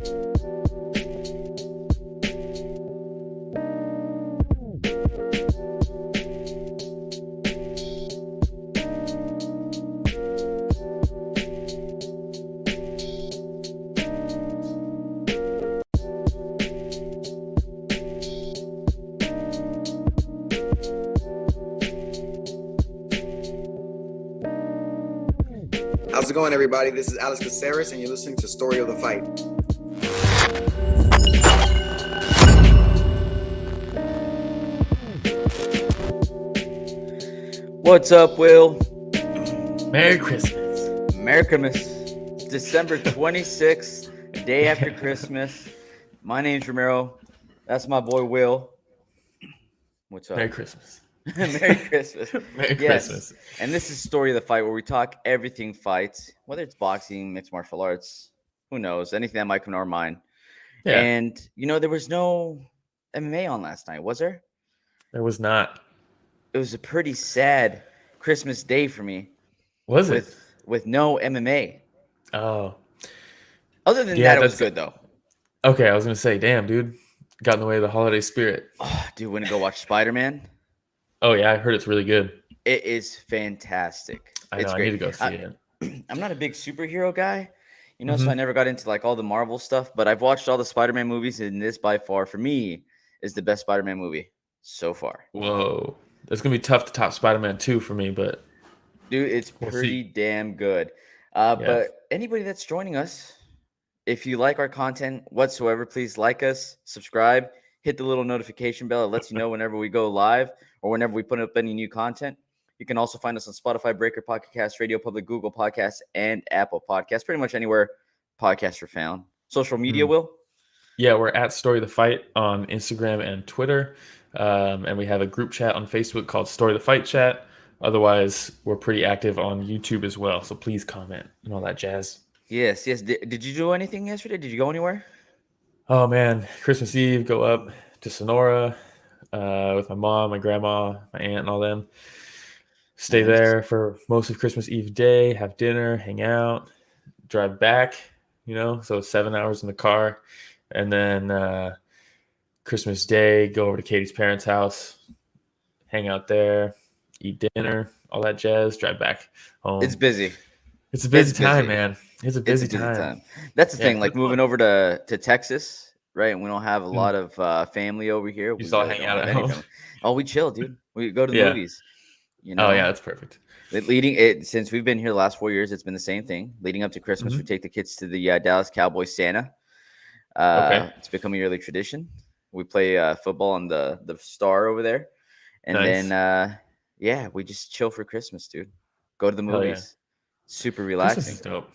How's it going, everybody? This is Alex Caceres, and you're listening to Story of the Fight. What's up, Will? Merry Christmas. Merry Christmas. It's December 26th, the day after Christmas. My name's Ramiro. That's my boy, Will. What's up? Merry Christmas. Merry Christmas. Merry Yes. Christmas. And this is Story of the Fight, where we talk everything fights, whether it's boxing, mixed martial arts, who knows, anything that might come to our mind. Yeah. And, there was no MMA on last night, was there? There was not. It was a pretty sad Christmas day for me. Was it? With no MMA. Oh. Other than Yeah, that, it was that's- good, though. Okay, I was going to say, damn, dude. Got in the way of the holiday spirit. Oh, dude, want to go watch Spider-Man? Oh, yeah, I heard it's really good. It is fantastic. I It's know, I great. need to go see it. I'm not a big superhero guy, so Mhm. I never got into like all the Marvel stuff, but I've watched all the Spider-Man movies, and this by far, for me, is the best Spider-Man movie so far. Whoa. It's going to be tough to top Spider-Man 2 for me, but Dude, it's We'll pretty see. damn good. But anybody that's joining us, if you like our content whatsoever, please like us, subscribe, hit the little notification bell. It lets you know whenever we go live or whenever we put up any new content. You can also find us on Spotify, Breaker, Pocket Cast, Radio Public, Google Podcasts, and Apple Podcasts. Pretty much anywhere podcasts are found. Social media, Will? yeah, we're at Story of the Fight on Instagram and Twitter. And we have a group chat on Facebook called Story of the Fight Chat. Otherwise, we're pretty active on YouTube as well. So please comment and all that jazz. Yes. Did you do anything yesterday? Did you go anywhere? Oh, man. Christmas Eve, go up to Sonora with my mom, my grandma, my aunt, and all them. Stay Nice. there for most of Christmas Eve day, have dinner, hang out, drive back, so 7 hours in the car. And then Christmas Day, go over to Katie's parents' house, hang out there, eat dinner, all that jazz, drive back home. It's busy. It's a busy it's time, busy. man. It's a busy time. That's the Yeah, thing, like come moving on. over to Texas, right? And we don't have a lot of family over here. You We just all really hang don't out have at any home. family. Oh, we chill, dude. We go to the Yeah. movies. Oh, yeah, that's perfect. Since we've been here the last 4 years, it's been the same thing. Leading up to Christmas, we take the kids to the Dallas Cowboys Santa. Okay. It's become a yearly tradition. We play football on the Star over there, and Nice. then we just chill for Christmas, dude. Go to the Hell yeah. movies. Super Christmas relaxing. is dope.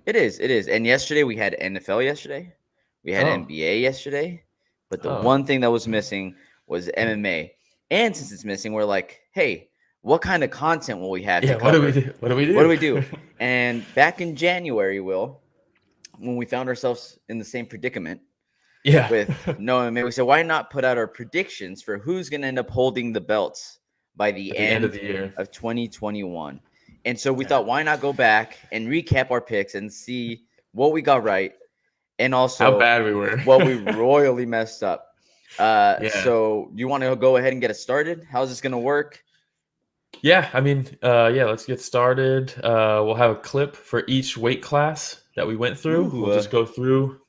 It is. And yesterday we had NFL yesterday. We had Oh. NBA yesterday. But the Oh. one thing that was missing was MMA. And since it's missing, we're like, hey, what kind of content will we have Yeah, to what do cover? we do? What do we do? What do we do? And back in January, Will, when we found ourselves in the same predicament Yeah. with no MMA, we said, why not put out our predictions for who's going to end up holding the belts by the At end of the year. of 2021. And so we thought, why not go back and recap our picks and see what we got right and also How bad we were. what we royally messed up. Yeah. So you want to go ahead and get us started? How's this going to work? Yeah, I mean, let's get started. We'll have a clip for each weight class that we went through. Ooh. We'll just go through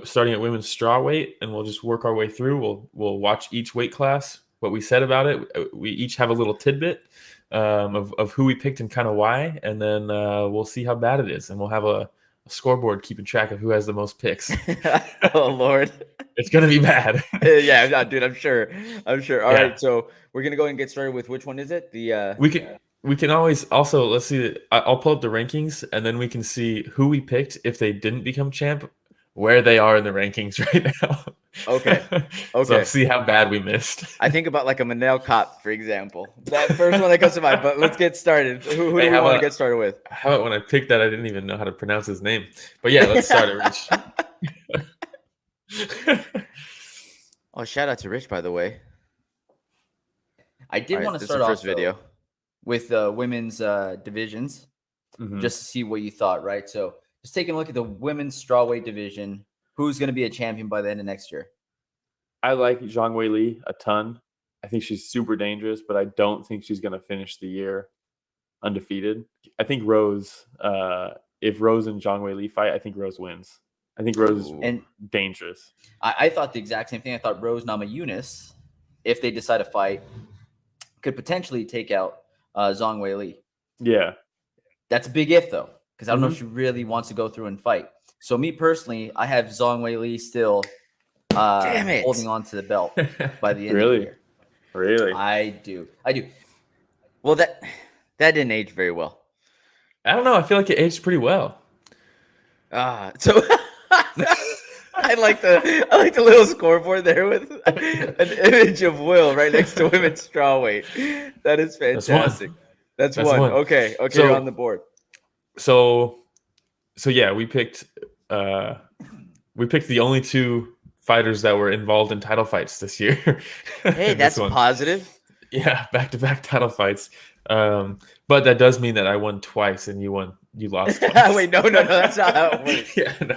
starting at women's strawweight, and we'll just work our way through. We'll watch each weight class, what we said about it. We each have a little tidbit of who we picked and kind of why, and then we'll see how bad it is, and we'll have a scoreboard keeping track of who has the most picks. Oh, Lord. It's gonna be bad. Yeah, dude, I'm sure. All Yeah. right, so we're going to go ahead and get started with which one is it? We can always also, let's see. I'll pull up the rankings, and then we can see who we picked if they didn't become champ, where they are in the rankings right now. Okay. So see how bad we missed. I think about like a Manel Cop, for example. That first one that comes to mind. But let's get started. Who do we want to get started with? How about when I picked that, I didn't even know how to pronounce his name. But yeah, let's start it, Rich. Oh, shout out to Rich, by the way. I did All right, want to this is start the off first video with women's divisions, Mhm. just to see what you thought, right? So just taking a look at the women's strawweight division. who's going to be a champion by the end of next year? I like Zhang Weili a ton. I think she's super dangerous, but I don't think she's going to finish the year undefeated. I think Rose, if Rose and Zhang Weili fight, I think Rose wins. I think Rose is dangerous. I thought the exact same thing. I thought Rose Namajunas, if they decide to fight, could potentially take out Zhang Weili. Yeah. That's a big if, though, because I don't know if she really wants to go through and fight. So me personally, I have Zhang Weili still holding on to the belt by the end of the year. Really? I do. Well, that didn't age very well. I don't know. I feel like it aged pretty well. So I like the little scoreboard there with an image of Will right next to women's strawweight. That is fantastic. That's one. Okay, so, you're on the board. So yeah, we picked the only two fighters that were involved in title fights this year. Hey, that's positive. Yeah, back-to-back title fights. But that does mean that I won twice and you lost twice. Wait, no, that's not how it works. Yeah, no.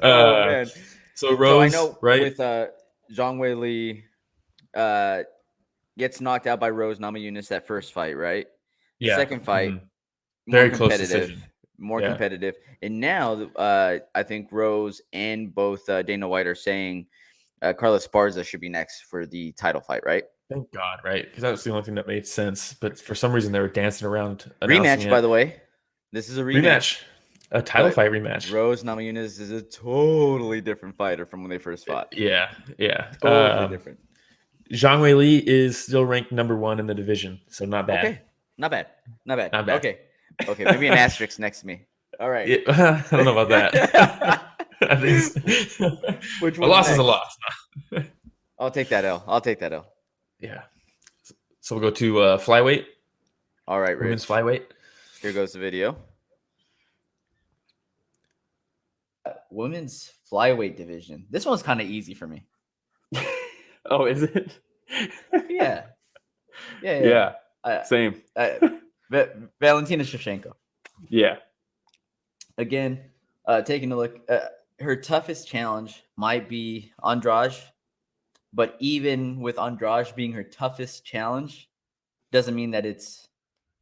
Oh man. So Rose, I know, right? With Zhang Weili gets knocked out by Rose Namajunas that first fight, right? Yeah. Second fight, very close decision. More competitive. And now I think Rose and both Dana White are saying Carla Esparza should be next for the title fight, right? Thank God, right? Because that was the only thing that made sense. But for some reason, they were dancing around. Rematch, by the way. This is a rematch. A title fight rematch. Rose Namajunas is a totally different fighter from when they first fought. Yeah. Totally different. Zhang Weili is still ranked number 1 in the division, so not bad. Okay, not bad. Okay, maybe an asterisk next to me. All right. Yeah, I don't know about that. I think a loss is a loss. I'll take that L. Yeah. So we'll go to flyweight. All right, Rich. Women's flyweight. Here goes the video. Women's flyweight division. This one's kind of easy for me. Oh, is it? Yeah. Same. Valentina Shevchenko. Yeah. Again, taking a look, her toughest challenge might be Andrade, but even with Andrade being her toughest challenge, doesn't mean that it's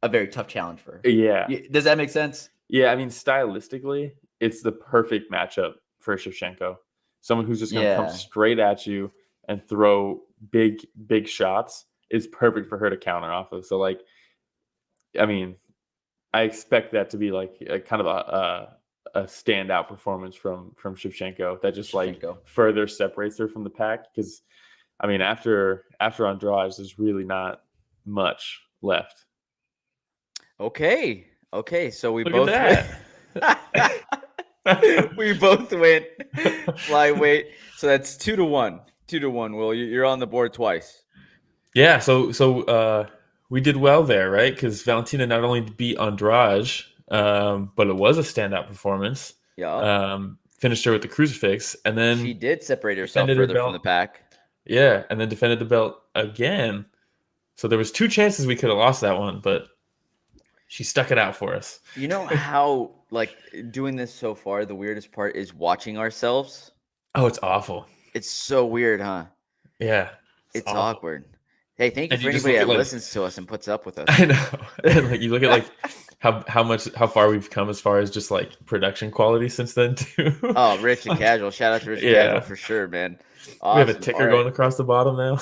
a very tough challenge for her. Yeah. Does that make sense? Yeah, I mean, stylistically, it's the perfect matchup for Shevchenko. Someone who's just going to come straight at you and throw big shots is perfect for her to counter off of. So, like, I mean, I expect that to be like a kind of a standout performance from Shevchenko that just like further separates her from the pack. Because, I mean, after Andrade, there's really not much left. Okay. So we Look both at that. we both went flyweight. So that's 2-1. 2-1. Will, you're on the board twice. Yeah. So we did well there, right? Because Valentina not only beat Andrade, but it was a standout performance. Yeah. Finished her with the crucifix, and then she did separate herself further from the pack. Yeah, and then defended the belt again. So there was 2 chances we could have lost that one, but she stuck it out for us. You know how, like, doing this so far, the weirdest part is watching ourselves? Oh, it's awful. It's so weird, huh? Yeah. It's awkward. Hey, thank you for anybody that listens to us and puts up with us. I know. And like you look at like how far we've come as far as just like production quality since then too. Oh, Rich and Casual. Shout out to Rich and Casual for sure, man. Awesome. We have a ticker going across the bottom now.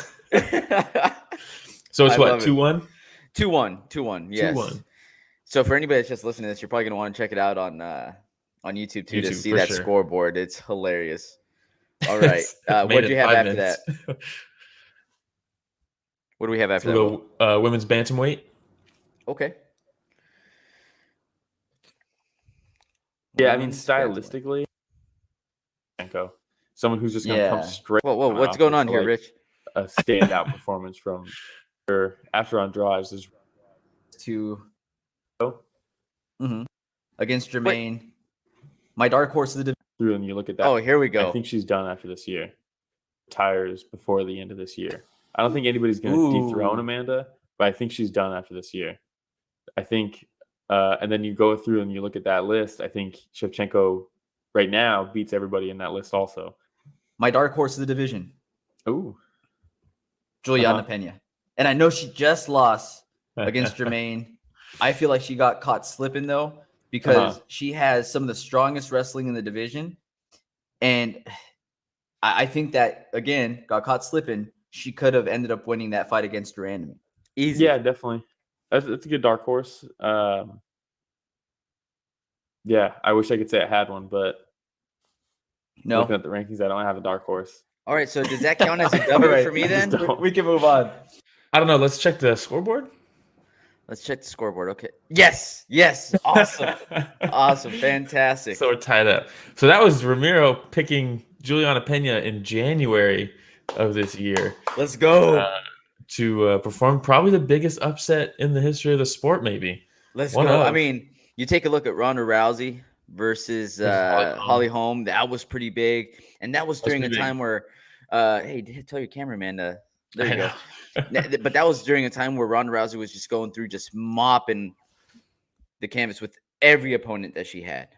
So it's what, 2-1? 2-1. Yes. 2-1. So for anybody that's just listening to this, you're probably gonna want to check it out on YouTube too to see that scoreboard. It's hilarious. All right. What do you have after that? What do we have after that? Women's bantamweight. Okay. Yeah, I mean, stylistically, someone who's just going to come straight. Whoa, what's going on here, Rich? A standout performance from her after Andrade is 2 against Jermaine. My dark horse of the division. And you look at that. Oh, here we go. I think she's done after this year. Retires before the end of this year. I don't think anybody's going to dethrone Amanda, but I think she's done after this year. I think, and then you go through and you look at that list. I think Shevchenko right now beats everybody in that list also. My dark horse of the division. Ooh. Juliana Pena. And I know she just lost against Jermaine. I feel like she got caught slipping, though, because she has some of the strongest wrestling in the division. And I think that, again, got caught slipping. She could have ended up winning that fight against Durandamy. Easy. Yeah, definitely. That's a good dark horse. Yeah, I wish I could say I had one, but no. Looking at the rankings, I don't have a dark horse. All right, so does that count as a W for me then? We can move on. I don't know. Let's check the scoreboard. Let's check the scoreboard. Okay. Yes. Awesome. Awesome. Fantastic. So we're tied up. So that was Ramiro picking Juliana Pena in January of this year. Let's go. To perform probably the biggest upset in the history of the sport, maybe. Let's go. I mean, you take a look at Ronda Rousey versus Holly Holm. That was pretty big. And that was during a time where, hey, tell your cameraman to, there you go. But that was during a time where Ronda Rousey was just going through, just mopping the canvas with every opponent that she had.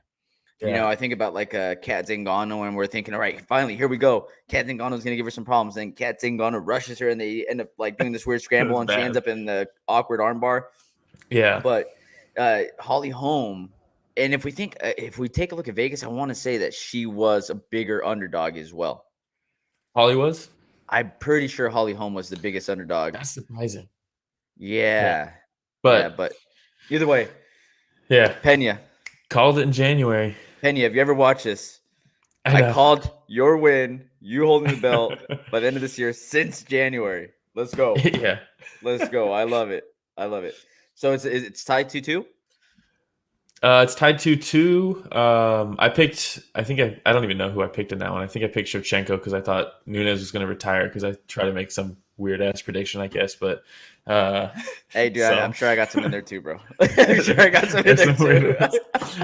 Yeah. You know, I think about like Kat Zingano, and we're thinking, all right, finally, here we go. Kat Zingano's going to give her some problems. Then Kat Zingano rushes her, and they end up like doing this weird scramble, and she ends up in the awkward armbar. Yeah. But Holly Holm, and if we take a look at Vegas, I want to say that she was a bigger underdog as well. Holly was? I'm pretty sure Holly Holm was the biggest underdog. That's surprising. Yeah. But either way. Yeah. Pena. Called it in January. Pena, have you ever watched this? I called your win, you holding the belt by the end of this year since January. Let's go. Yeah. Let's go. I love it. So it's tied 2-2? It's tied 2-2. I don't even know who I picked in that one. I think I picked Shevchenko because I thought Nunes was going to retire because I tried to make some weird ass prediction, I guess. But hey, dude, I'm sure I got some in there too, bro. I'm sure I got some in there too.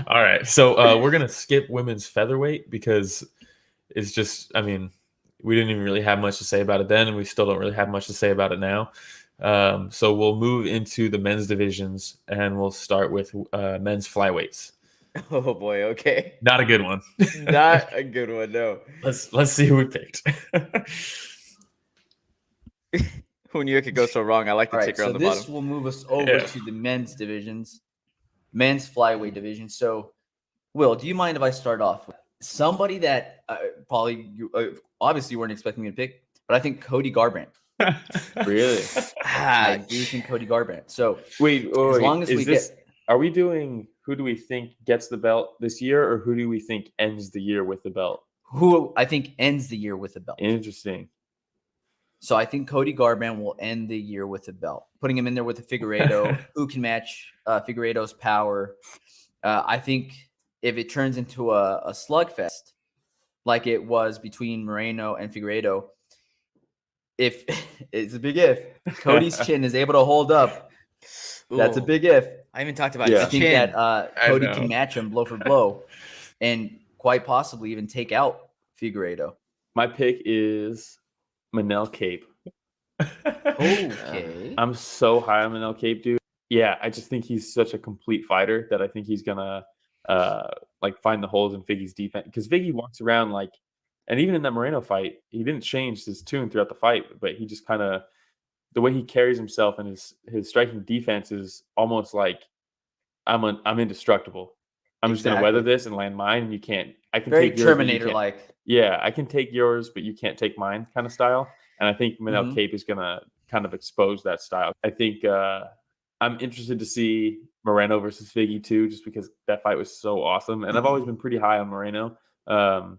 All right, so we're gonna skip women's featherweight because it's just, I mean, we didn't even really have much to say about it then, and we still don't really have much to say about it now. So we'll move into the men's divisions, and we'll start with men's flyweights. Oh boy, okay. Not a good one. Not a good one, no. Let's see who we picked. Who knew it could go so wrong? I like the ticker on the bottom. This will move us over to the men's divisions, men's flyweight division. So, Will, do you mind if I start off with somebody that probably you obviously weren't expecting me to pick, but I think Cody Garbrandt. Really? I do think Cody Garbrandt. So wait, as long as are we doing who do we think gets the belt this year, or who do we think ends the year with the belt? Who I think ends the year with the belt. Interesting. So I think Cody Garbrandt will end the year with the belt, putting him in there with the Figueiredo. Who can match Figueiredo's power? I think if it turns into a slugfest like it was between Moreno and Figueiredo, if it's a big if Cody's chin is able to hold up, that's a big if. I even talked about I think that Cody can match him blow for blow and quite possibly even take out Figueiredo. My pick is Manel Cape. Okay. I'm so high on Manel Cape, dude. Yeah, I just think he's such a complete fighter that I think he's gonna like find the holes in Figgy's defense, because Figgy walks around like, and even in that Moreno fight, he didn't change his tune throughout the fight, but he just kind of, the way he carries himself and his striking defense is almost like I'm indestructible. I'm just gonna weather this and land mine, and you can't. I can very take yours, Terminator like. Yeah, I can take yours, but you can't take mine kind of style. And I think Manel Cape is gonna kind of expose that style. I think I'm interested to see Moreno versus Figgy too, just because that fight was so awesome. And I've always been pretty high on Moreno. And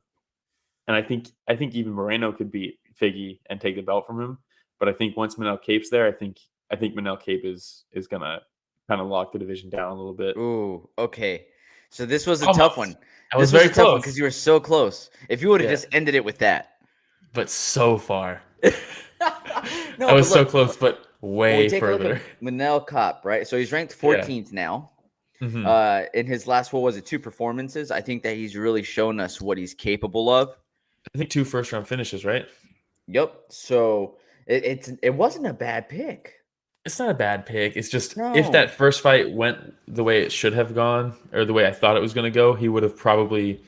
I think even Moreno could beat Figgy and take the belt from him. But I think once Manel Cape's there, I think Manel Cape is gonna kind of lock the division down a little bit. Ooh, okay. So this was a tough one. I was very close because you were so close. If you would have just ended it with that, but so far. No, I was so close, but way further. Manel Cape, right? So he's ranked 14th now. Mm-hmm. In his last, 2 performances, I think that he's really shown us what he's capable of. I think 2 first-round finishes, right? Yep. So it wasn't a bad pick. It's not a bad pick. It's just if that first fight went the way it should have gone, or the way I thought it was going to go, he would have probably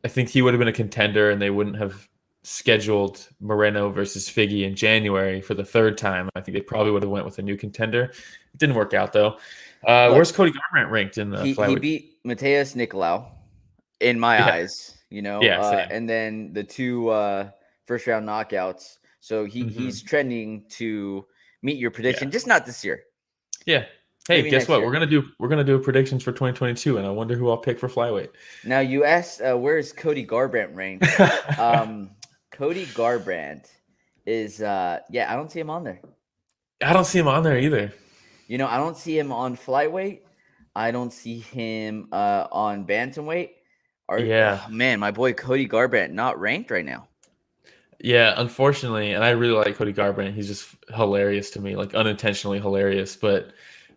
I think he would have been a contender, and they wouldn't have scheduled Moreno versus Figgy in January for the third time. I think they probably would have went with a new contender. It didn't work out though. Where's Cody Garbrandt ranked in the flyweight? He beat Mateus Nicolau in my eyes, same. and then the 2 first round knockouts. So he's trending to meet your prediction, just not this year. Yeah. Hey, Maybe guess what? year. We're gonna do predictions for 2022, and I wonder who I'll pick for flyweight. Now you asked, where is Cody Garbrandt ranked? Cody Garbrandt is, I don't see him on there. I don't see him on there either. I don't see him on flyweight. I don't see him on bantamweight. Man, my boy Cody Garbrandt not ranked right now. Yeah, unfortunately, and I really like Cody Garbrandt. He's just hilarious to me, like unintentionally hilarious. But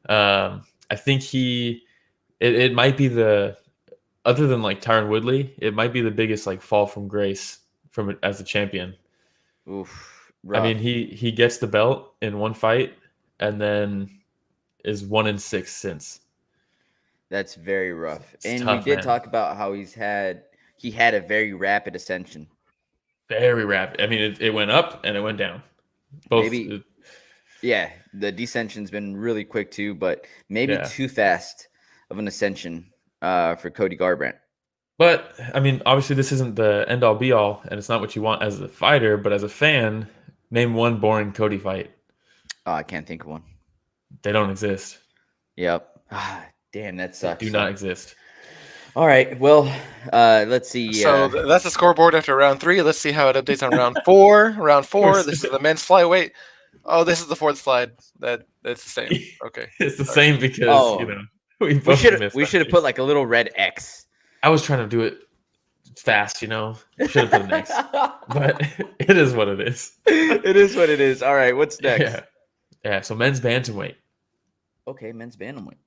I think it might be other than like Tyron Woodley, it might be the biggest like fall from grace as a champion. Oof, rough. I mean, he gets the belt in one fight and then is 1-6 since. That's very rough. It's and tough, we did man. talk about how he had a very rapid ascension. Very rapid. I mean, it went up and it went down. Both. Yeah, the descension's been really quick too, but maybe too fast of an ascension for Cody Garbrandt. But I mean, obviously, this isn't the end all be all, and it's not what you want as a fighter. But as a fan, name one boring Cody fight. Oh, I can't think of one. They don't exist. Yep. Damn, that sucks. They do not exist. All right. Well, let's see. So that's the scoreboard after round 3. Let's see how it updates on round 4. Round 4. This is the men's flyweight. Oh, this is the 4th slide. That's the same. Okay. It's the same because we should have put like a little red X. I was trying to do it fast, Should have put an X. But it is what it is. It is what it is. All right. What's next? Yeah. So men's bantamweight. Okay, men's bantamweight.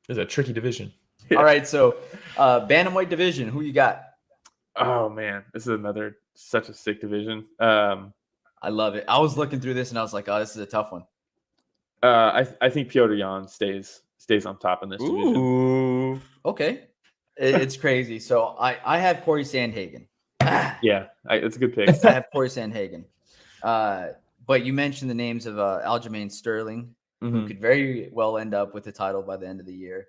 It's a tricky division. All right, so bantamweight division, who you got? Oh man, this is such a sick division. I love it. I was looking through this and I was like, oh, this is a tough one. I think Petr Yan stays on top in this division. Ooh. Okay. It's crazy. So I have Corey Sandhagen. Yeah, it's a good pick. I have Corey Sandhagen. But you mentioned the names of Aljamain Sterling, who could very well end up with the title by the end of the year.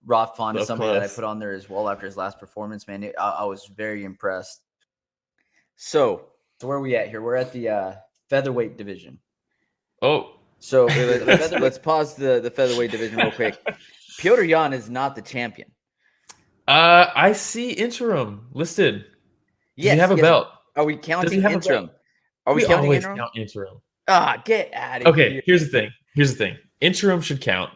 Rothfon is somebody that I put on there as well after his last performance, man. I was very impressed. So where are we at here? We're at the featherweight division. Oh. So let's pause the featherweight division real quick. Petr Yan is not the champion. I see interim listed. Does he have a belt? Are we counting interim? Are we counting interim? Count interim. Get out of here. Okay, here's the thing. Interim should count.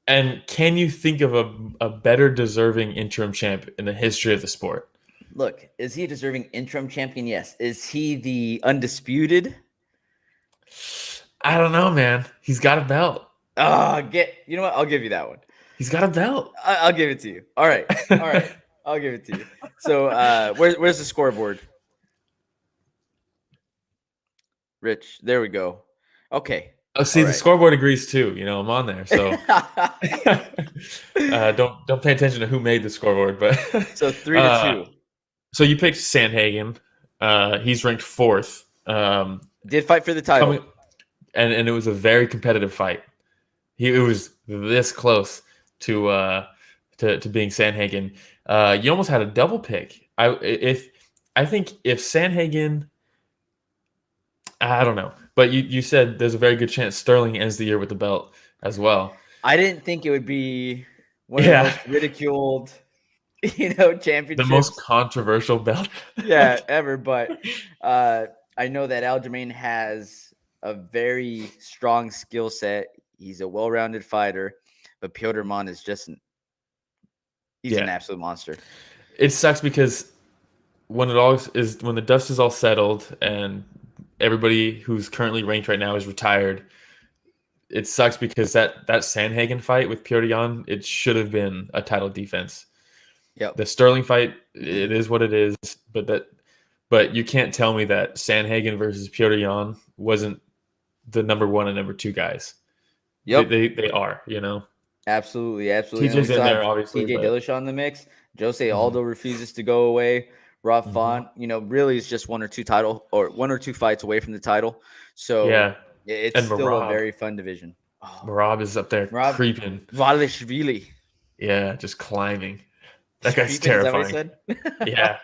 And can you think of a better deserving interim champ in the history of the sport? Look, is he a deserving interim champion? Yes. Is he the undisputed? I don't know, man. He's got a belt. You know what? I'll give you that one. He's got a belt. I'll give it to you. All right. I'll give it to you. So where's the scoreboard? Rich, there we go. Okay. Oh, see, the scoreboard agrees too. I'm on there, so don't pay attention to who made the scoreboard. But so 3-2. So you picked Sandhagen. He's ranked 4th. Did fight for the title, and it was a very competitive fight. It was this close to being Sandhagen. You almost had a double pick. I think if Sandhagen, I don't know. But you said there's a very good chance Sterling ends the year with the belt as well. I didn't think it would be one of the most ridiculed, championships. The most controversial belt. Ever. But I know that Aljamain has a very strong skill set. He's a well-rounded fighter. But Petr Yan is just an absolute monster. It sucks because when the dust is all settled and everybody who's currently ranked right now is retired, it sucks because that Sandhagen fight with Petr Yan, it should have been a title defense. Yep. The Sterling fight, it is what it is, but you can't tell me that Sandhagen versus Petr Yan wasn't the number 1 and number 2 guys. Yep. They are, Absolutely. And TJ's we in still there, have obviously. TJ but- Dillashaw in the mix. Jose Aldo refuses to go away. Rob Mhm. Font, really is just one or two fights away from the title. So Yeah. it's And still a Merab. very fun division. Oh, Marab is up there Merab. creeping. Valishvili. Yeah, just climbing. That guy's Creeping, is that what terrifying. I said? Yeah.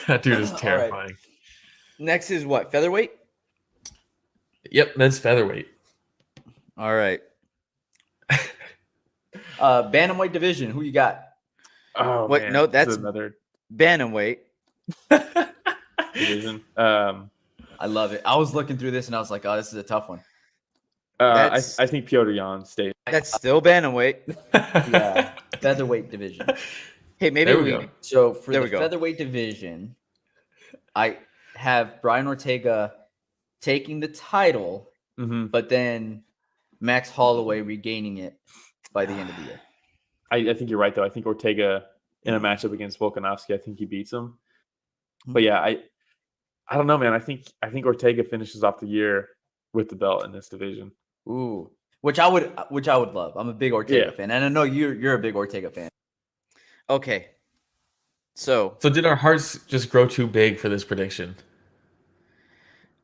That dude is All right. terrifying. Next is what? Featherweight? Yep, men's featherweight. All right. Bantamweight division. Who you got? Oh, What? man. No, This is that's another Bantamweight. division. I love it. I was looking through this and I was like, oh, this is a tough one. I think Piotr Jan stays. That's still Bantamweight. Yeah, featherweight division. Hey, maybe There we go. So for There the we go. featherweight division, I have Brian Ortega taking the title, Mhm. but then Max Holloway regaining it by the end of the year. I think you're right, though. I think Ortega in a matchup against Volkanovski, I think he beats him. But yeah, I don't know, man. I think Ortega finishes off the year with the belt in this division. Ooh, which I would love. I'm a big Ortega Yeah. fan, and I know you're a big Ortega fan. Okay. So So did our hearts just grow too big for this prediction?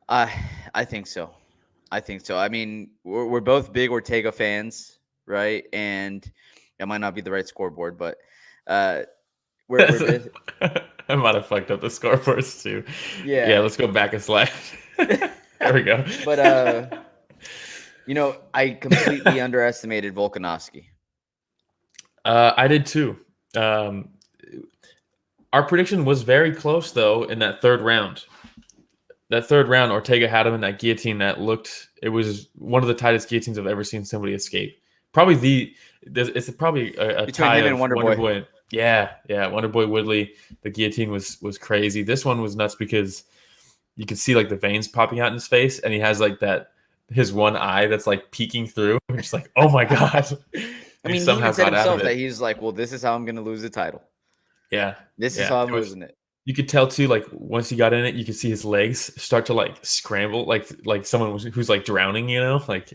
I think so. I mean, we're both big Ortega fans, right? And it might not be the right scoreboard, but we're I might have fucked up the scoreboards too. Yeah. Yeah, let's go back a slide. There we go. But I completely underestimated Volkanovski. I did too. Our prediction was very close, though, in that third round. That third round, Ortega had him in that guillotine it was one of the tightest guillotines I've ever seen somebody escape. Probably it's probably a Between tie him and of Wonder Boy. Yeah, Wonder Boy Woodley. The guillotine was crazy. This one was nuts because you could see like the veins popping out in his face, and he has like his one eye that's like peeking through. It's just like, oh my god. I mean, he even said himself that he's like, well, this is how I'm going to lose the title. Yeah. This is how I'm losing it. You could tell too, like once he got in it, you could see his legs start to like scramble, like someone who's like drowning. Like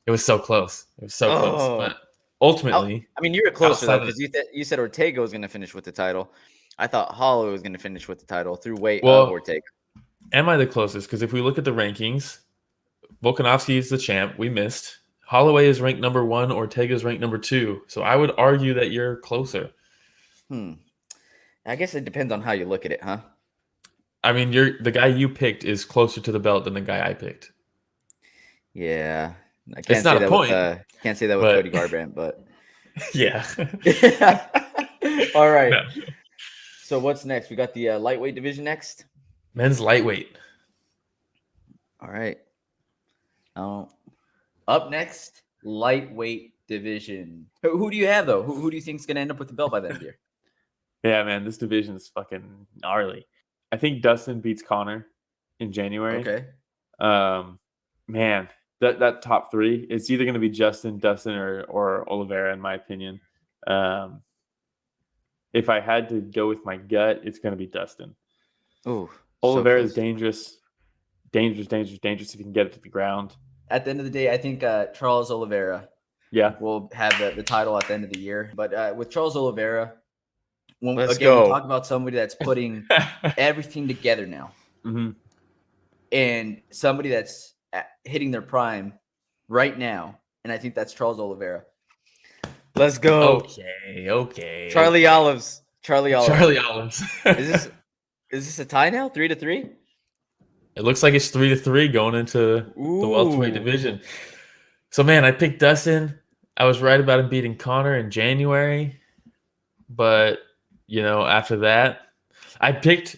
it was so close. It was so close. But ultimately, I mean, you were closer though because you said Ortega was going to finish with the title. I thought Holloway was going to finish with the title through weight of Ortega. Am I the closest? Because if we look at the rankings, Volkanovski is the champ. We missed. Holloway is ranked number 1. Ortega is ranked number 2. So I would argue that you're closer. I guess it depends on how you look at it, huh? I mean, the guy you picked is closer to the belt than the guy I picked. Yeah, I can't It's not say a that point. Can't say that with Cody Garbrandt, but yeah. All right. No. So what's next? We got the lightweight division next. Men's lightweight. All right. Up next, lightweight division. Who do you have though? Who do you think is going to end up with the belt by the end of the year? Yeah, man, this division is fucking gnarly. I think Dustin beats Connor in January. Okay. Man, that top 3, it's either going to be Dustin, or Oliveira, in my opinion. If I had to go with my gut, it's going to be Dustin. Ooh, Oliveira is dangerous if you can get it to the ground. At the end of the day, I think Charles Oliveira will have the title at the end of the year. But with Charles Oliveira, we talk about somebody that's putting everything together now, and somebody that's hitting their prime right now, and I think that's Charles Oliveira. Let's go. Okay. Charlie Olives. Is this a tie now? 3-3? It looks like it's 3-3 going into the welterweight division. So, man, I picked Dustin. I was right about him beating Connor in January. But, after that, I picked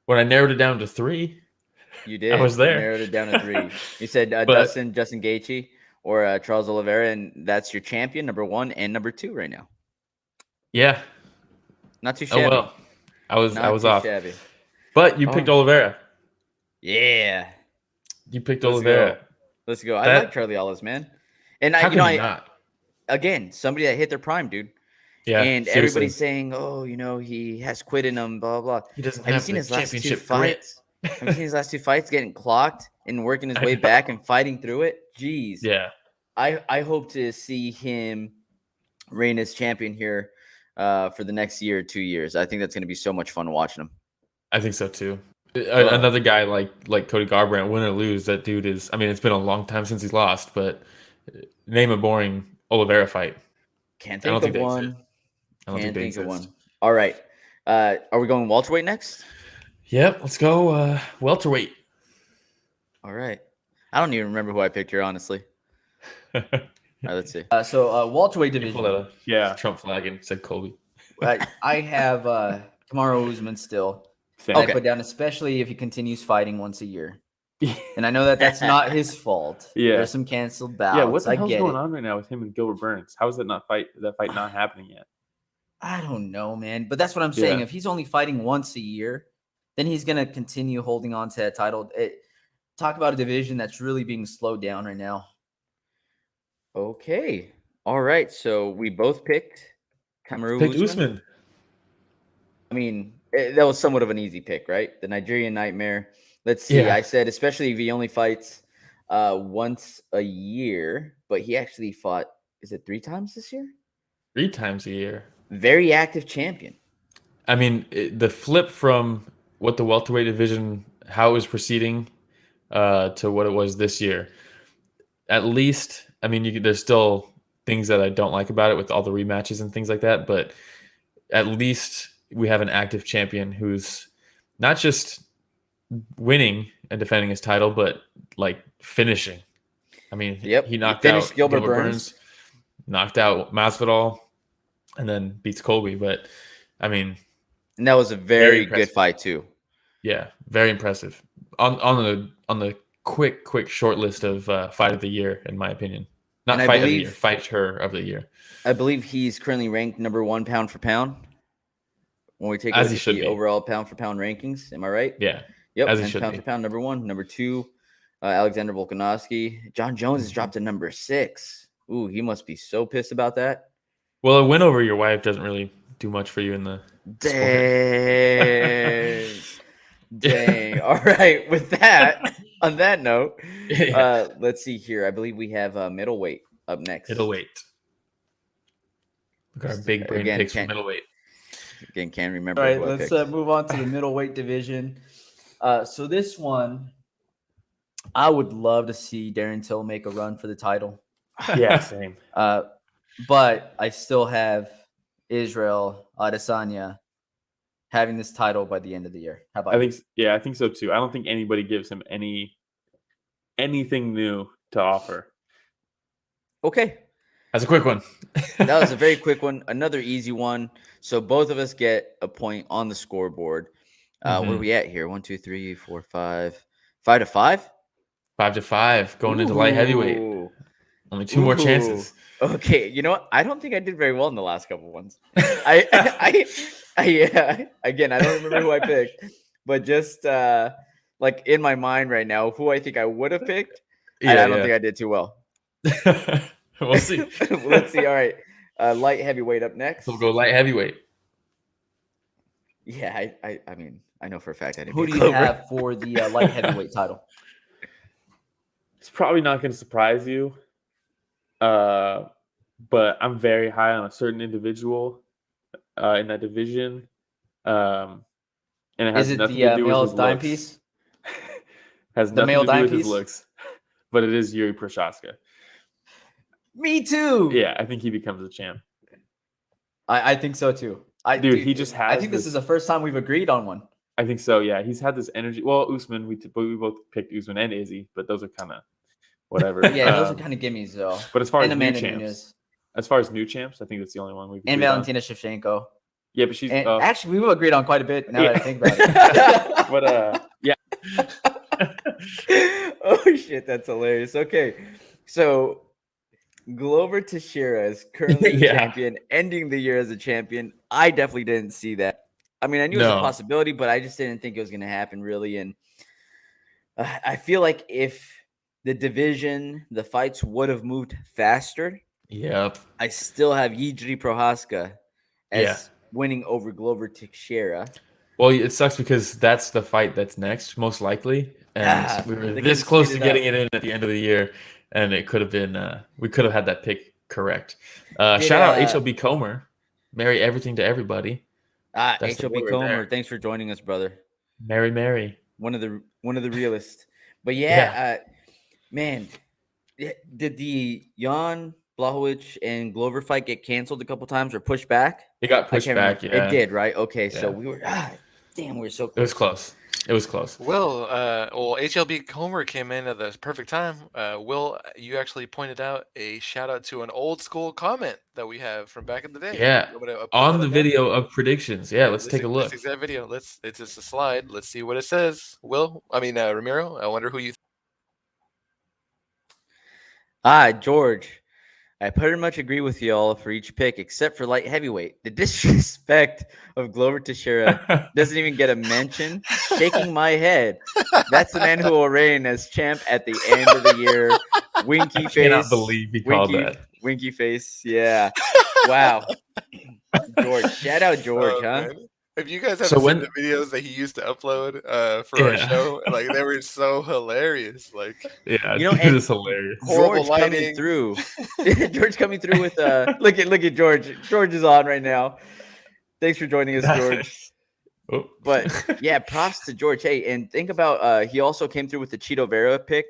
when I narrowed it down to 3. You did. I was there. You narrowed it down to 3. You said Justin Gaethje or Charles Oliveira, and that's your champion, number 1 and number 2 right now. Yeah. Not too shabby. Oh, well. I was off. Shabby. But you picked Oliveira. Yeah. You picked Oliveira. Let's go. I like Charlie Olives, man. And not? Again, somebody that hit their prime, dude. Yeah. And seriously. everybody's saying, he has quit in him, blah, blah, blah. He doesn't have have you seen the his last 2 championship fights? Have you seen his last 2 fights getting clocked and working his way back and fighting through it? Jeez. Yeah. I hope to see him reign as champion here for the next year or 2 years. I think that's going to be so much fun watching him. I think so too. Another guy like Cody Garbrandt, win or lose, that dude is. I mean, it's been a long time since he's lost, but name a boring Oliveira fight. Can't think of one. I don't think they exist. All right. Are we going welterweight next? Yep. Let's go welterweight. All right. I don't even remember who I picked here, honestly. All right, let's see. So welterweight division. Trump flag and said Colby. I have Kamaru Usman still. I put down, especially if he continues fighting once a year. And I know that that's not his fault. Yeah. There's some canceled bouts. Yeah, what the hell's going on right now with him and Gilbert Burns? How is that fight not happening yet? I don't know, man. But that's what I'm saying. If he's only fighting once a year, then he's going to continue holding on to that title. Talk about a division that's really being slowed down right now. Okay. All right. So we both picked Kamaru Usman. I mean, that was somewhat of an easy pick, right? The Nigerian Nightmare. Let's see. Yeah. I said, especially if he only fights once a year, but he actually fought, is it 3 times this year? 3 times a year. Very active champion. I mean, the flip from what the welterweight division, how it was proceeding to what it was this year, at least, I mean, there's still things that I don't like about it with all the rematches and things like that, but at least we have an active champion who's not just winning and defending his title, but like finishing. I mean, he knocked out Gilbert Burns, knocked out Masvidal, and then beats Colby. But I mean, and that was a very good fight too. Yeah, very impressive. On the quick short list of fight of the year, in my opinion. Not fight of the year, fighter of the year. I believe he's currently ranked number 1 pound for pound. When we take a look at the overall pound for pound rankings, am I right? Yeah. Yep. As he should pound for pound, number 1, number 2, Alexander Volkanovski. John Jones has dropped to number 6. Ooh, he must be so pissed about that. Well, a win over your wife doesn't really do much for you in the Dang. All right. With that, on that note, let's see here. I believe we have middleweight up next. Middleweight. Look at our big brain picks for middleweight. Again, can't remember. All right, let's move on to the middleweight division. So this one, I would love to see Darren Till make a run for the title. Yeah, same. But I still have Israel Adesanya having this title by the end of the year. How about I think so too. I don't think anybody gives him anything new to offer. Okay. That's a quick one. That was a very quick one. Another easy one. So both of us get a point on the scoreboard. Where are we at here? 1, 2, 3, 4, 5. 5 to 5? 5 to 5. Going into light heavyweight. Only 2 more chances. Okay. You know what? I don't think I did very well in the last couple ones. Again, I don't remember who I picked, but just like in my mind right now, who I think I would have picked, I don't think I did too well. We'll see. Let's see. All right. Light heavyweight up next. We'll go light heavyweight. Yeah, I mean, I know for a fact I didn't. Who do you have for the light heavyweight title? It's probably not going to surprise you, but I'm very high on a certain individual in that division, and it has nothing to do with his looks. Piece? Has nothing to do with his looks, but it is Yuri Prochazka. Me too. Yeah, I think he becomes a champ. I think so too. He just has. I think this is the first time we've agreed on one. I think so. Yeah, he's had this energy. Well, Usman, we both picked Usman and Izzy, but those are kind of whatever. Yeah, those are kind of gimmies though. But as far as new champs, I think that's the only one we've. And Valentina Shevchenko. Yeah, but she's actually we've agreed on quite a bit now that I think about it. But yeah. Oh shit, that's hilarious. Okay, so Glover Teixeira is currently the champion, ending the year as a champion. I definitely didn't see that. I mean, I knew it was a possibility, but I just didn't think it was going to happen, really. And I feel like if the division, the fights would have moved faster, I still have Yuri Prochazka as winning over Glover Teixeira. Well, it sucks because that's the fight that's next, most likely. And we were this close to getting it in at the end of the year. And it could have been, we could have had that pick Correct. Did, Shout out HLB Comer. Marry everything to everybody. That's the HLB boy right Comer, there. thanks for joining us, brother. Mary. One of the realest. But man, did the Jan Blachowicz and Glover fight get canceled a couple times or pushed back? It got pushed back. Remember. Yeah, It did, right? Okay, so Yeah. we were damn, we were so close. It was close. It was close. Will, HLB Comer came in at the perfect time. Will, you actually pointed out a shout out to an old school comment that we have from back in the day. Yeah, You want me to put on that the up there? video of predictions. Yeah, let's take a look. This exact video. It's just a slide. Let's see what it says. Ramiro. I wonder who you. George. I pretty much agree with y'all for each pick except for light heavyweight. The disrespect of Glover Teixeira doesn't even get a mention. Shaking my head. That's the man who will reign as champ at the end of the year. Winky face. I cannot believe he called that. Winky face. Yeah. Wow. George. Shout out George, huh? Man. If you guys haven't seen the videos that he used to upload for our show, like they were so hilarious. Like, yeah, it is hilarious. Horrible George lighting. coming through. George coming through with look at George. George is on right now. Thanks for joining us, George. Oh. But yeah, props to George. Hey, and think about he also came through with the Cheeto Vera pick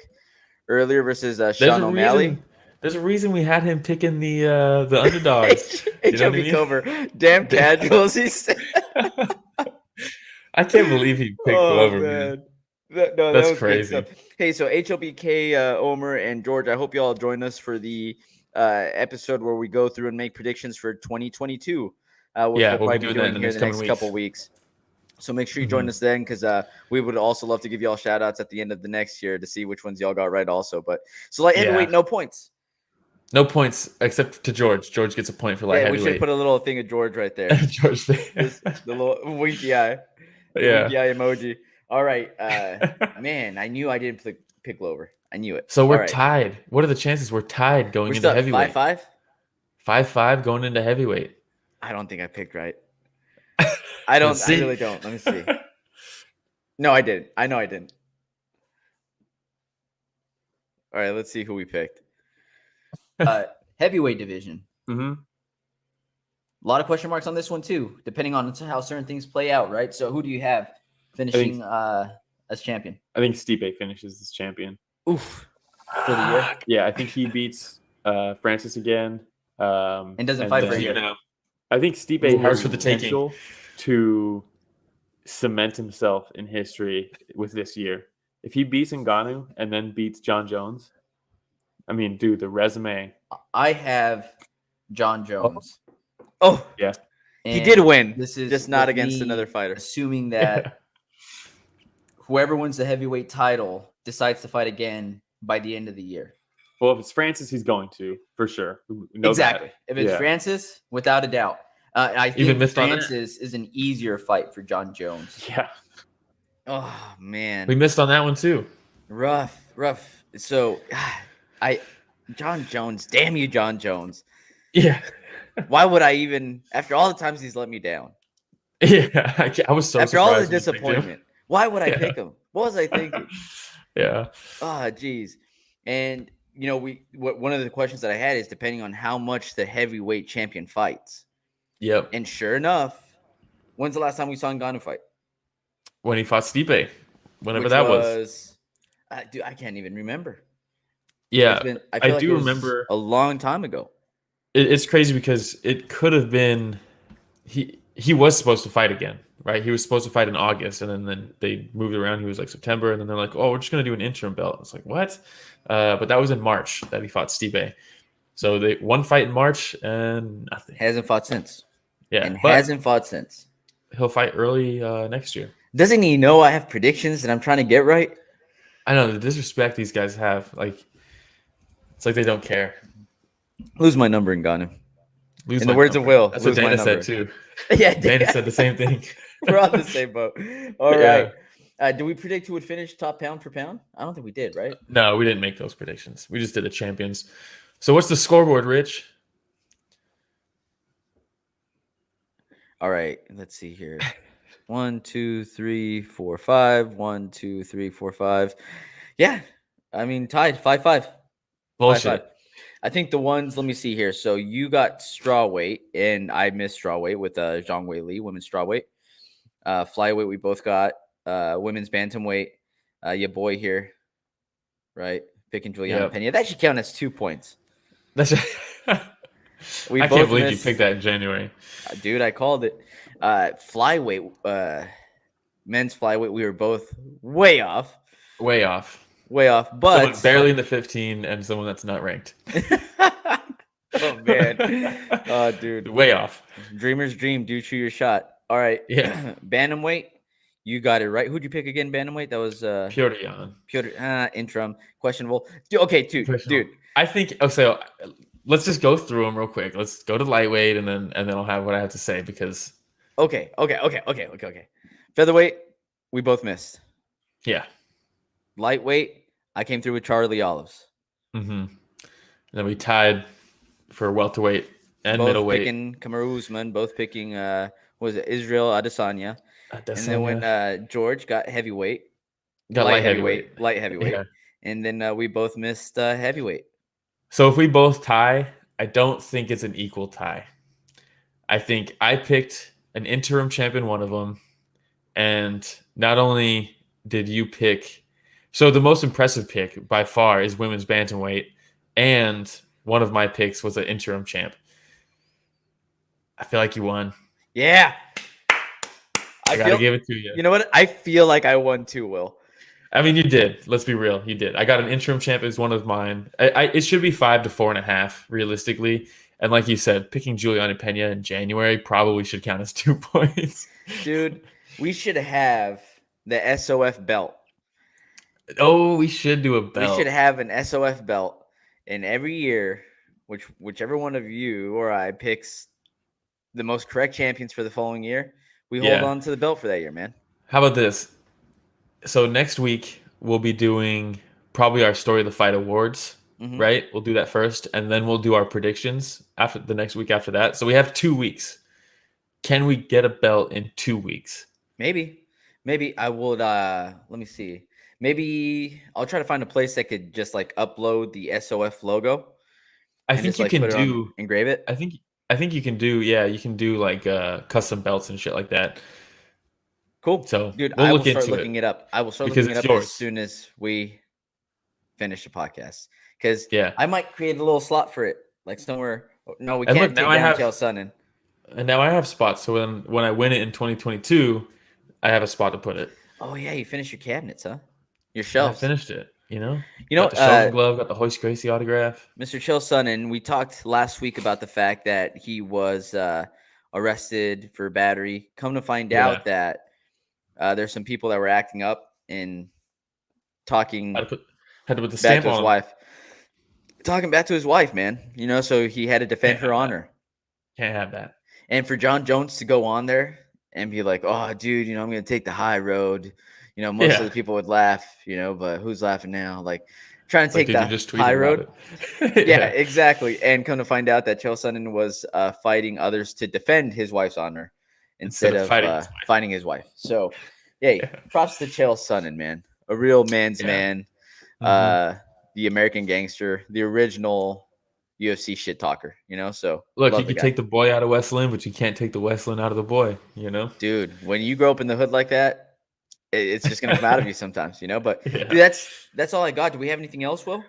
earlier versus Sean O'Malley. There's a reason we had him picking the underdogs. HLB Cover. Damn casuals. He said. I can't believe he picked Glover, man. That's crazy. Hey, so HLBK, Omer, and George, I hope you all join us for the episode where we go through and make predictions for 2022. Which we'll probably be doing here the next couple weeks. So make sure you join us then, because we would also love to give you all shout outs at the end of the next year to see which ones y'all got right also. But so light heavyweight, no points. No points except to George. George gets a point for light heavyweight. We should put a little thing of George right there. George, the little winky eye. Winky eye emoji. All right, man. I knew I didn't pick Glover. I knew it. So we're tied. What are the chances we're tied going into heavyweight? 5-5? 5-5 going into heavyweight. I don't think I picked right. I really don't. Let me see. No, I didn't. I know I didn't. All right, let's see who we picked. Heavyweight division. Mm-hmm. A lot of question marks on this one too, depending on how certain things play out, right? So who do you have finishing as champion? I think Stipe finishes as champion. Oof. For the year? Yeah, I think he beats Francis again. And doesn't fight for a year. I think Stipe has for the potential to cement himself in history with this year. If he beats Ngannou and then beats John Jones, I mean, dude, the resume. I have John Jones. Oh, yeah. He did win. This is just not against another fighter. Assuming that whoever wins the heavyweight title decides to fight again by the end of the year. Well, if it's Francis, he's going to, for sure. Exactly. If it's Francis, without a doubt. I think Francis is an easier fight for John Jones. Yeah. Oh, man. We missed on that one, too. Rough. So, John Jones. Damn you, John Jones. Yeah. Why would I even, after all the times he's let me down? Yeah. I was so after all the disappointment. Why would I pick him? What was I thinking? Yeah. Oh, geez. And, one of the questions that I had is depending on how much the heavyweight champion fights. Yep. And sure enough, when's the last time we saw Ngannou fight? When he fought Stipe. Whenever that was. Dude, I can't even remember. Yeah. I do remember a long time ago. It's crazy because it could have been he was supposed to fight again, right? He was supposed to fight in August, and then they moved around. He was like September, and then they're like, oh, we're just going to do an interim belt. It's like, what? But that was in March that he fought Stipe. So they one fight in March and nothing. Hasn't fought since. Yeah. And hasn't fought since. He'll fight early next year. Doesn't he know I have predictions that I'm trying to get right? I know the disrespect these guys have. Like, it's like they don't care. Lose my number, Ngannou. In the words of Will. That's what Dana said too. Yeah, Dana said the same thing. We're on the same boat. All right. Do we predict who would finish top pound for pound? I don't think we did, right? No, we didn't make those predictions. We just did the champions. So what's the scoreboard, Rich? All right. Let's see here. 1, 2, 3, 4, 5. 1, 2, 3, 4, 5. Yeah. I mean, tied 5-5. Bullshit. 5-5. I think the ones. Let me see here. So you got strawweight, and I missed strawweight with Zhang Wei Li, women's strawweight. Flyweight, we both got. Women's bantamweight, your boy here, right? Picking Juliana Yep. Pena. That should count as 2 points. That's We I both can't believe missed- you picked that in January. Dude, I called it. Flyweight, men's flyweight, we were both way off. Way off. But Someone barely in the 15 and someone that's not ranked. oh man, oh dude, Way off. dreamers dream. Do shoot your shot. All right, Yeah. bantamweight, you got it right. Who'd you pick again? Bantamweight. That was Piotr Jan. Piotr. Interim, questionable. Okay, dude. I think. Oh, so let's just go through them real quick. Let's go to lightweight and then I'll have what I have to say because. Okay. Featherweight, we both missed. Yeah. Lightweight, I came through with Charlie Olives. Mm-hmm. And then we tied for welterweight and Both middleweight. picking Kamaru Usman, both picking what was it, Israel Adesanya. And then when George got heavyweight, light heavyweight. Yeah. And then we both missed heavyweight. So if we both tie, I don't think it's an equal tie. I think I picked an interim champion, one of them, and not only did you pick, so the most impressive pick by far is women's bantamweight, and one of my picks was an interim champ. I feel like you won. Yeah. I gotta give it to you. You know what? I feel like I won too, Will. I mean, you did. Let's be real. You did. I got an interim champ as one of mine. It should be 5 to 4.5 realistically. And like you said, picking Juliana Pena in January probably should count as 2 points. Dude, we should have the SOF belt. Oh, we should do a belt. We should have an SOF belt. And every year, whichever one of you or I picks the most correct champions for the following year, we hold on to the belt for that year, man. How about this? So next week, we'll be doing probably our Story of the Fight awards, right? We'll do that first, and then we'll do our predictions after the next week after that. So we have 2 weeks. Can we get a belt in 2 weeks? Maybe I would, let me see. Maybe I'll try to find a place that could just like upload the SOF logo. I think you can do, engrave it. I think you can do, you can do like custom belts and shit like that. Cool. So dude, we'll I will look start into looking it up. I will start because looking it it's up yours. as soon as we finish the podcast. Because Yeah. I might create a little slot for it, like somewhere. No, we And can't look, take now I down have- Chael Sonnen. And now I have spots. So when I win it in 2022, I have a spot to put it. Oh yeah, you finished your cabinets, huh? Your I shelves. finished it. You know, You know, got the Sheldon glove, got the Hoist Gracie autograph. Mr. Chael Sonnen, we talked last week about the fact that he was arrested for battery. Come to find out that there's some people that were acting up and talking Had to put the back stamp to his on him. wife. Talking back to his wife, man. You know, so he had to defend her honor. Can't have that. And for John Jones to go on there and be like, "Oh, dude, you know, I'm going to take the high road." You know, most of the people would laugh, you know, but who's laughing now? Like trying to take Like, the you just tweeted high about road. it. Yeah, exactly. And come to find out that Chael Sonnen was fighting others to defend his wife's honor instead of fighting his wife. So, props to Chael Sonnen, man. A real man's man. The American gangster, the original UFC shit talker, you know? So, Look, you can take the boy out of Westland, but you can't take the Westland out of the boy, you know? Dude, when you grow up in the hood like that, it's just going to come out of you sometimes, you know? But dude, that's all I got. Do we have anything else, Will?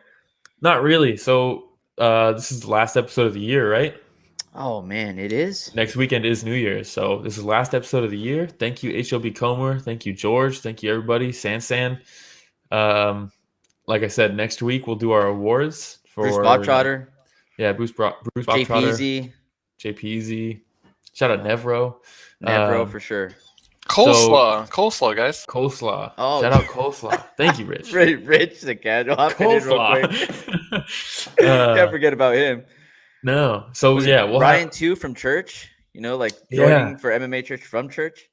Not really. So this is the last episode of the year, right? Oh, man, it is? Next weekend is New Year's. So this is the last episode of the year. Thank you, HLB Comer. Thank you, George. Thank you, everybody. San. Like I said, next week we'll do our awards for Bruce Bobtrotter. Bruce Bobtrotter. JPZ. Shout out Nevro. Nevro for sure. Coleslaw, guys. Coleslaw. Oh, shout out Coleslaw. Thank you, Rich. Rich the casual. Coleslaw. Can't forget about him. No. So we'll Ryan too from church. You know, like joining for MMA Church from church.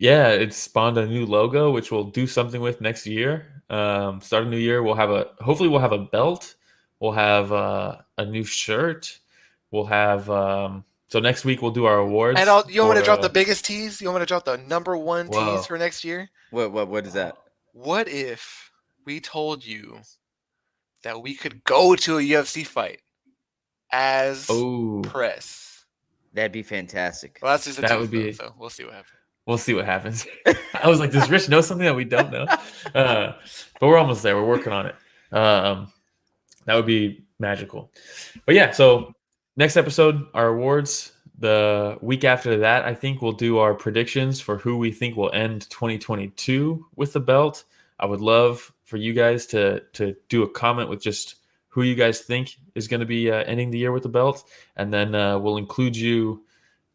Yeah, it's spawned a new logo, which we'll do something with next year. Start a new year. Hopefully we'll have a belt. We'll have a new shirt. We'll have so next week we'll do our awards. And you want me to drop the biggest tease? You want me to drop the number one tease for next year? What is that? What if we told you that we could go to a UFC fight as Oh, press. That'd be fantastic. Well, that's just a That tease, would be- though, so we'll see what happens. we'll see what happens. I was like, does Rich know something that we don't know? But we're almost there. We're working on it. That would be magical. But yeah, so next episode, our awards. The week after that, I think we'll do our predictions for who we think will end 2022 with the belt. I would love for you guys to do a comment with just who you guys think is going to be ending the year with the belt. And then we'll include you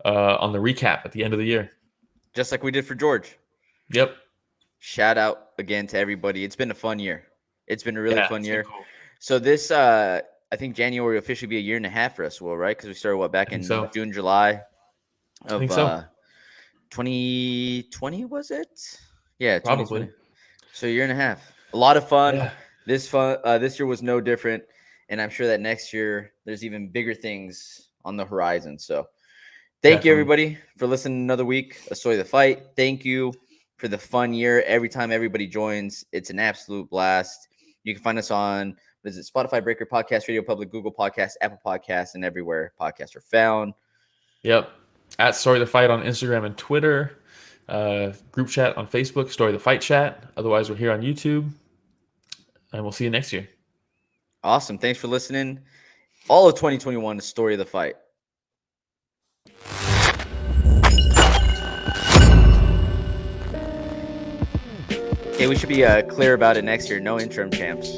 on the recap at the end of the year. Just like we did for George. Yep. Shout out again to everybody. It's been a fun year. It's been a really fun it's year. been cool. So this, I think January will officially be a year and a half for us, Will, right? Because we started back in so. June, July of think so. 2020, was it? Yeah, Probably. 2020. So a year and a half. A lot of fun. Yeah. This year was no different, and I'm sure that next year there's even bigger things on the horizon. So thank you, everybody, for listening another week of Story of the Fight. Thank you for the fun year. Every time everybody joins, it's an absolute blast. You can find us on, what is it, Spotify, Breaker, Podcast, Radio Public, Google Podcasts, Apple Podcasts, and everywhere podcasts are found. Yep. At Story the Fight on Instagram and Twitter. Group chat on Facebook, Story the Fight chat. Otherwise, we're here on YouTube. And we'll see you next year. Awesome. Thanks for listening. All of 2021 is Story of the Fight. Okay, we should be clear about it next year. No interim champs.